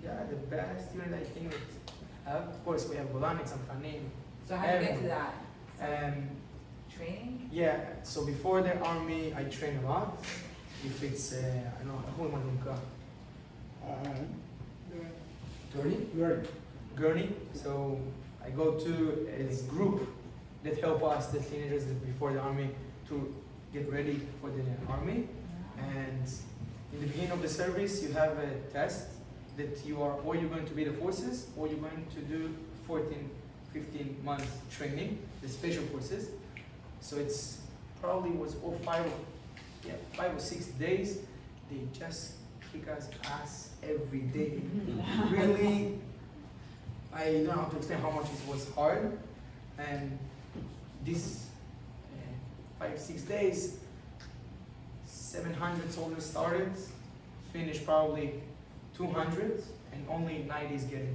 yeah, the best unit I think of course, we have Golani, Tzanchanim. So how do you get to that? Training? Yeah, so before the army, I train a lot. If it's, I don't know, who am I going Learning. Gurney. So I go to a group that help us, the teenagers before the army, to get ready for the army. And in the beginning of the service, you have a test that you are, or you're going to be the forces, or you're going to do 14, 15 months training, the special forces. So it's probably was 5 or 6 days. They just kick us ass every day. Really, I don't know how to explain how much it was hard, and this 5-6 days, 700 soldiers started, finished probably 200, and only 90 is getting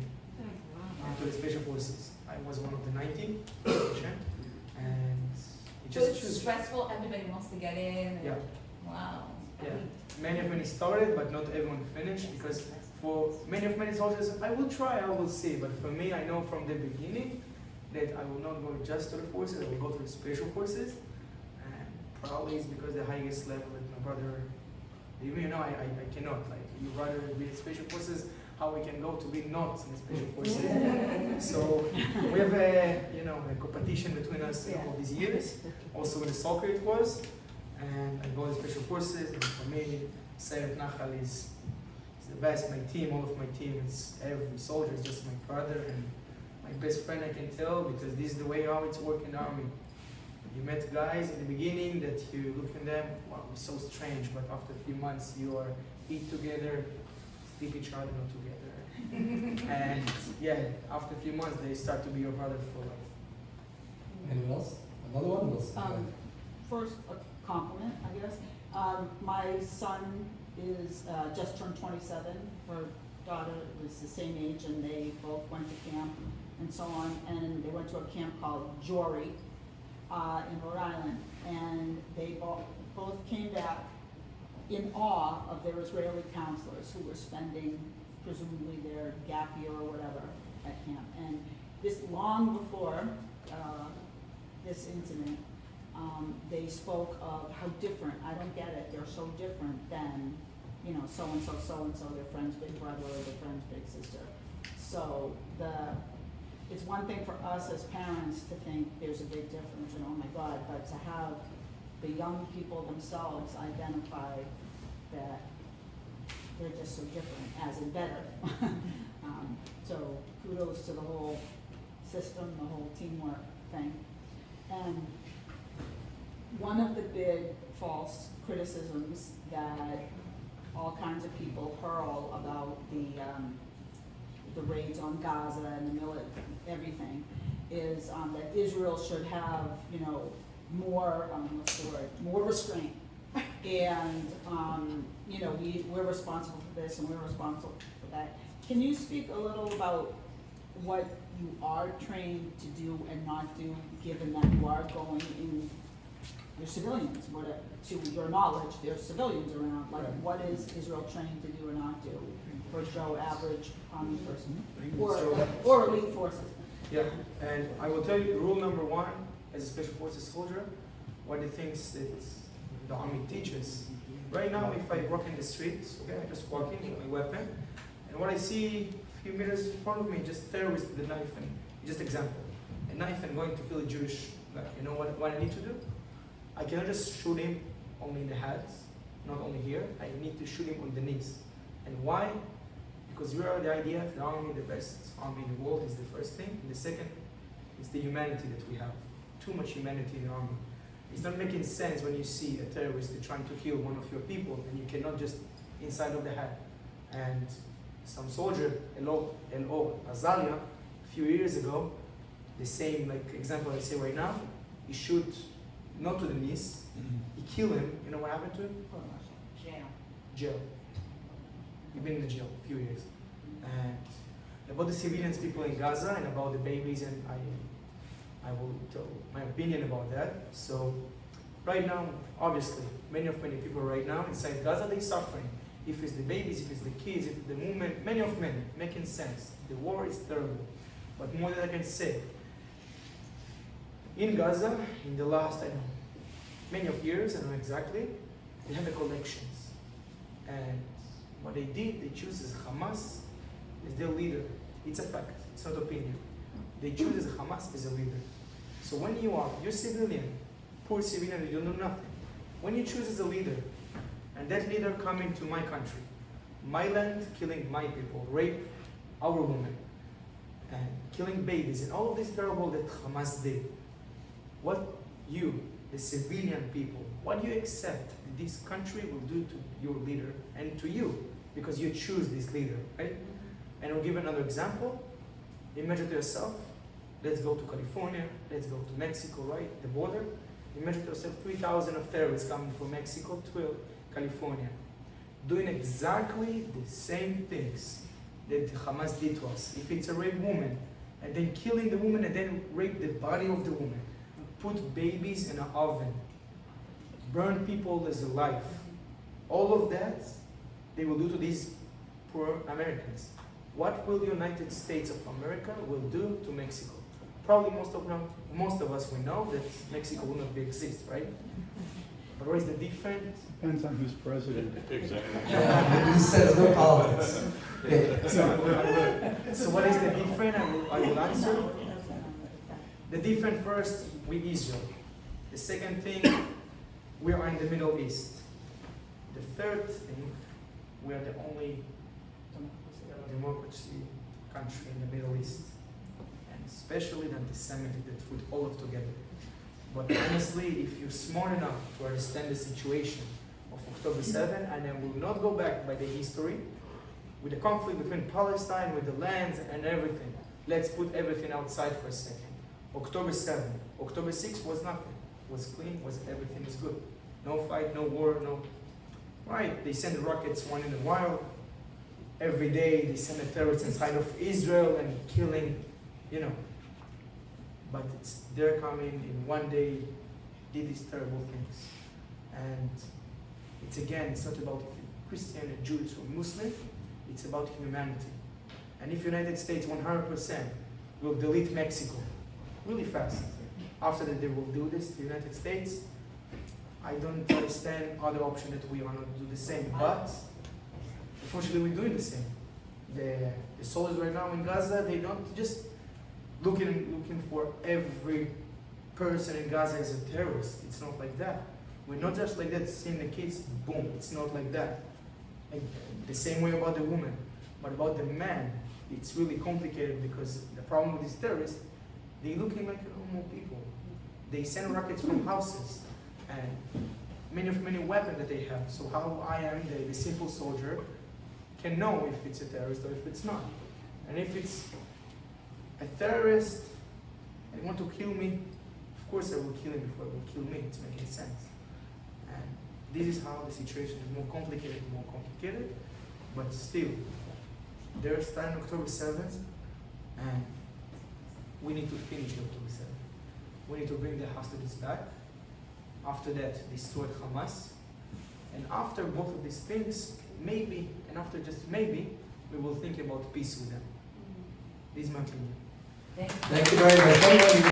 into the special forces. I was one of the 90, and it So just it's stressful, everybody wants to get in. and- Yeah. Wow. Yeah, many started, but not everyone finished, because for many soldiers, I will try, I will see, but for me, I know from the beginning that I will not go just to the forces, I will go to the special forces, and probably it's because the highest level that my brother, even I cannot, like, you rather be in special forces, how we can go to be not in the special forces. So we have a competition between us all these years. Also in the soccer it was, and I go to special forces. And for me, Sayeret Nachal is the best. My team, all of my team, every soldier is just my brother and my best friend. I can tell, because this is the way how it's working in the army. You met guys in the beginning that you look at them, wow, it's so strange. But after a few months, you are eat together, sleep each other, not together. And yeah, after a few months, they start to be your brother for life. Anyone else? Another one? Else? First, a compliment, I guess. My son is just turned 27. Her daughter was the same age, and they both went to camp and so on. And they went to a camp called Jory in Rhode Island, and they both came back in awe of their Israeli counselors who were spending presumably their gap year or whatever at camp. And this long before this incident, they spoke of how different, I don't get it, they're so different than, so-and-so, their friend's big brother or their friend's big sister. So it's one thing for us as parents to think there's a big difference and oh my God, but to have the young people themselves identify that they're just so different, as in better. So kudos to the whole system, the whole teamwork thing. And one of the big false criticisms that all kinds of people hurl about the raids on Gaza and the everything is that Israel should have, more, what's the word, more restraint. And, we're responsible for this and we're responsible for that. Can you speak a little about what you are trained to do and not do, given that you are going in, your civilians, to your knowledge, there's civilians around, like Right. what is Israel trained to do or not do for Joe average army person, So- or elite forces? Yeah, and I will tell you, rule number one, as a special forces soldier, what the things that the army teaches. Right now, if I walk in the streets, okay, I'm just walking with my weapon, and what I see a few meters in front of me, just terrorists with a knife, and just example, a knife and going to kill a Jewish, what I need to do? I cannot just shoot him only in the head, not only here, I need to shoot him on the knees. And why? Because we are the idea of the army, the best army in the world is the first thing. And the second is the humanity that we have. Too much humanity in the army. It's not making sense when you see a terrorist trying to kill one of your people and you cannot just inside of the head. And some soldier, L.O. Azalia, a few years ago, the same example I say right now, he shoot not to the knees, he killed him. You know what happened to him? Jail. He's been in the jail a few years. And about the civilians, people in Gaza, and about the babies, and I will tell my opinion about that. So right now, obviously, many people right now inside Gaza, they're suffering. If it's the babies, if it's the kids, if it's the movement, many, making sense. The war is terrible. But more than I can say, in Gaza, in the last, many of years, I don't know exactly, they have the collections. And what they did, they choose as Hamas as their leader. It's a fact, it's not opinion. They choose as Hamas as a leader. So when you're civilian, poor civilian, you don't know nothing. When you choose as a leader, and that leader coming to my country, my land, killing my people, rape our women, and killing babies, and all of this terrible that Hamas did, what you, the civilian people, what do you accept that this country will do to your leader and to you, because you choose this leader, right? And I'll give another example. Imagine to yourself, let's go to California, let's go to Mexico, right? The border. Imagine to yourself 3,000 of terrorists coming from Mexico to California, doing exactly the same things that Hamas did to us. If it's a raped woman, and then killing the woman and then rape the body of the woman, put babies in an oven, burn people as alive. All of that they will do to these poor Americans. What will the United States of America will do to Mexico? Probably most of us will know that Mexico will not exist, right? But what is the difference? Depends on who's president. Exactly. Yeah, he says no politics. Okay, So what is the difference? I will answer. The difference first, we Israel. The second thing, we are in the Middle East. The third thing, we are the only democracy country in the Middle East. And especially the anti-Semitic that put all of together. But honestly, if you're smart enough to understand the situation of October 7, and then will not go back by the history, with the conflict between Palestine, with the lands and everything, let's put everything outside for a second. October 7, October 6 was nothing. Was clean, everything was good. No fight, no war, no. Right, they send rockets one in a while. Every day they send the terrorists inside of Israel and killing, you know. But they're coming in one day, did these terrible things. And it's not about if you're Christian, or Jewish, or Muslim, it's about humanity. And if United States 100% will delete Mexico really fast, after that they will do this to the United States, I don't understand other option that we are not do the same. But unfortunately we're doing the same. The soldiers right now in Gaza, they don't just looking for every person in Gaza as a terrorist. It's not like that. We're not just like that seeing the kids, boom, it's not like that. And the same way about the woman. But about the man, it's really complicated because the problem with these terrorists, they're looking like normal people. They send rockets from houses and many weapons that they have. So how I am, the simple soldier, can know if it's a terrorist or if it's not. And if it's a terrorist and want to kill me, of course I will kill him before he will kill me. It's making sense. And this is how the situation is more complicated, but still, they're starting October 7th, and we need to finish October 7th. We need to bring the hostages back. After that, destroy Hamas. And after both of these things, maybe, and after just maybe, we will think about peace with them. This is my opinion. Thank you. Thank you very much.